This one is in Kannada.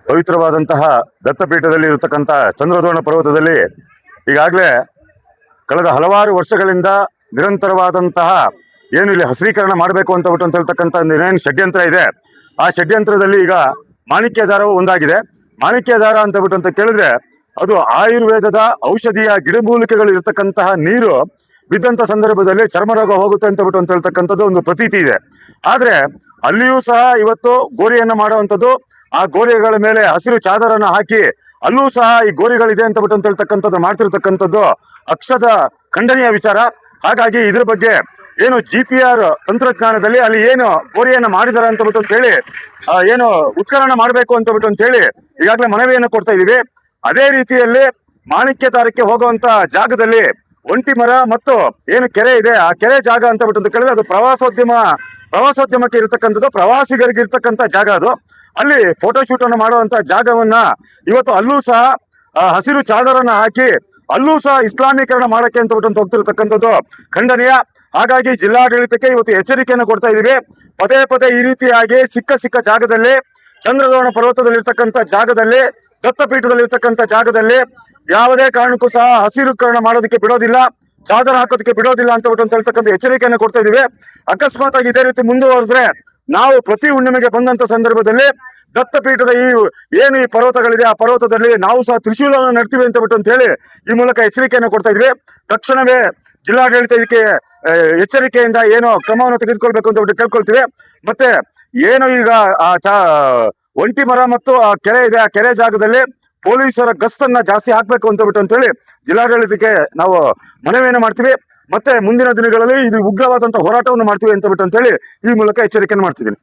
ಪವಿತ್ರವಾದಂತಹ ದತ್ತಪೀಠದಲ್ಲಿ ಇರತಕ್ಕಂಥ ಚಂದ್ರದ್ರೋಣ ಪರ್ವತದಲ್ಲಿ ಈಗಾಗಲೇ ಕಳೆದ ಹಲವಾರು ವರ್ಷಗಳಿಂದ ನಿರಂತರವಾದಂತಹ ಏನು ಇಲ್ಲಿ ಹಸಿರೀಕರಣ ಮಾಡಬೇಕು ಅಂತ ಹೇಳ್ತಕ್ಕಂಥ ಏನೇನು ಷಡ್ಯಂತ್ರ ಇದೆ, ಆ ಷಡ್ಯಂತ್ರದಲ್ಲಿ ಈಗ ಮಾಣಿಕ್ಯದಾರವು ಒಂದಾಗಿದೆ. ಮಾಣಿಕ್ಯದಾರ ಅಂತ ಕೇಳಿದ್ರೆ ಅದು ಆಯುರ್ವೇದದ ಔಷಧಿಯ ಗಿಡಮೂಲಿಕೆಗಳು ಇರತಕ್ಕಂತಹ ನೀರು ಬಿದ್ದಂಥ ಸಂದರ್ಭದಲ್ಲಿ ಚರ್ಮರೋಗ ಹೋಗುತ್ತೆ ಅಂತ ಹೇಳ್ತಕ್ಕಂಥದ್ದು ಒಂದು ಪ್ರತೀತಿ ಇದೆ. ಆದರೆ ಅಲ್ಲಿಯೂ ಸಹ ಇವತ್ತು ಗೋರಿಯನ್ನು ಮಾಡುವಂಥದ್ದು, ಆ ಗೋರಿಗಳ ಮೇಲೆ ಹಸಿರು ಚಾದರನ್ನು ಹಾಕಿ ಅಲ್ಲೂ ಸಹ ಈ ಗೋರಿಗಳಿದೆ ಅಂತ ಹೇಳ್ತಕ್ಕಂಥದ್ದು ಮಾಡ್ತಿರ್ತಕ್ಕಂಥದ್ದು ಅಕ್ಷದ ಖಂಡನೀಯ ವಿಚಾರ. ಹಾಗಾಗಿ ಇದ್ರ ಬಗ್ಗೆ ಏನು GPR ತಂತ್ರಜ್ಞಾನದಲ್ಲಿ ಅಲ್ಲಿ ಏನು ಗೋರಿಯನ್ನು ಮಾಡಿದಾರೆ ಅಂತ ಹೇಳಿ ಏನು ಉತ್ಖನನ ಮಾಡಬೇಕು ಅಂತ ಹೇಳಿ ಈಗಾಗಲೇ ಮನವಿಯನ್ನು ಕೊಡ್ತಾ ಇದೀವಿ. ಅದೇ ರೀತಿಯಲ್ಲಿ ಮಾಣಿಕ್ಯದಾರಕ್ಕೆ ಹೋಗುವಂತ ಜಾಗದಲ್ಲಿ ಒಂಟಿ ಮರ ಮತ್ತು ಏನು ಕೆರೆ ಇದೆ, ಆ ಕೆರೆ ಜಾಗ ಅಂತ ಕೇಳಿದ್ರೆ ಅದು ಪ್ರವಾಸೋದ್ಯಮಕ್ಕೆ ಇರತಕ್ಕಂಥದ್ದು, ಪ್ರವಾಸಿಗರಿಗೆ ಇರ್ತಕ್ಕಂಥ ಜಾಗ. ಅದು ಅಲ್ಲಿ ಫೋಟೋಶೂಟ್ ಅನ್ನು ಮಾಡುವಂತ ಜಾಗವನ್ನ ಇವತ್ತು ಅಲ್ಲೂ ಸಹ ಹಸಿರು ಚಾದರನ್ನ ಹಾಕಿ ಅಲ್ಲೂ ಸಹ ಇಸ್ಲಾಮೀಕರಣ ಮಾಡಕ್ಕೆ ಅಂತ ಹೋಗ್ತಿರ್ತಕ್ಕಂಥದ್ದು ಖಂಡನೀಯ. ಹಾಗಾಗಿ ಜಿಲ್ಲಾಡಳಿತಕ್ಕೆ ಇವತ್ತು ಎಚ್ಚರಿಕೆಯನ್ನು ಕೊಡ್ತಾ ಇದೀವಿ. ಪದೇ ಪದೇ ಈ ರೀತಿಯಾಗಿ ಸಿಕ್ಕ ಜಾಗದಲ್ಲಿ, ಚಂದ್ರದ್ರೋಣ ಪರ್ವತದಲ್ಲಿರ್ತಕ್ಕಂಥ ಜಾಗದಲ್ಲಿ, ದತ್ತಪೀಠದಲ್ಲಿರ್ತಕ್ಕಂಥ ಜಾಗದಲ್ಲಿ ಯಾವುದೇ ಕಾರಣಕ್ಕೂ ಸಹ ಹಸಿರುಕರಣ ಮಾಡೋದಕ್ಕೆ ಬಿಡೋದಿಲ್ಲ, ಚಾದರ ಹಾಕೋದಕ್ಕೆ ಬಿಡೋದಿಲ್ಲ ಅಂತ ಹೇಳ್ತಕ್ಕಂಥ ಎಚ್ಚರಿಕೆಯನ್ನು ಕೊಡ್ತಾ ಇದೀವಿ. ಅಕಸ್ಮಾತ್ ಆಗಿ ಇದೇ ರೀತಿ ಮುಂದುವರೆದ್ರೆ ನಾವು ಪ್ರತಿ ಹುಣ್ಣಿಮೆಗೆ ಬಂದಂತ ಸಂದರ್ಭದಲ್ಲಿ ದತ್ತಪೀಠದ ಈ ಪರ್ವತಗಳಿದೆ, ಆ ಪರ್ವತದಲ್ಲಿ ನಾವು ಸಹ ತ್ರಿಶೂಲವನ್ನು ನಡ್ತೀವಿ ಅಂತ ಹೇಳಿ ಈ ಮೂಲಕ ಎಚ್ಚರಿಕೆಯನ್ನು ಕೊಡ್ತಾ ಇದ್ವಿ. ತಕ್ಷಣವೇ ಜಿಲ್ಲಾಡಳಿತ ಇದಕ್ಕೆ ಎಚ್ಚರಿಕೆಯಿಂದ ಏನು ಕ್ರಮವನ್ನು ತೆಗೆದುಕೊಳ್ಬೇಕು ಅಂತ ಕೇಳ್ಕೊಳ್ತೀವಿ. ಮತ್ತೆ ಏನು ಈಗ ಒಂಟಿ ಮರ ಮತ್ತು ಆ ಕೆರೆ ಇದೆ, ಆ ಕೆರೆ ಜಾಗದಲ್ಲಿ ಪೊಲೀಸರ ಗಸ್ತನ್ನ ಜಾಸ್ತಿ ಹಾಕ್ಬೇಕು ಅಂತ ಹೇಳಿ ಜಿಲ್ಲಾಡಳಿತಕ್ಕೆ ನಾವು ಮನವಿಯನ್ನು ಮಾಡ್ತೀವಿ. ಮತ್ತೆ ಮುಂದಿನ ದಿನಗಳಲ್ಲಿ ಇದು ಉಗ್ರವಾದಂತಹ ಹೋರಾಟವನ್ನು ಮಾಡ್ತೀವಿ ಅಂತ ಹೇಳಿ ಈ ಮೂಲಕ ಎಚ್ಚರಿಕೆಯನ್ನು ಮಾಡ್ತಿದ್ದೀನಿ.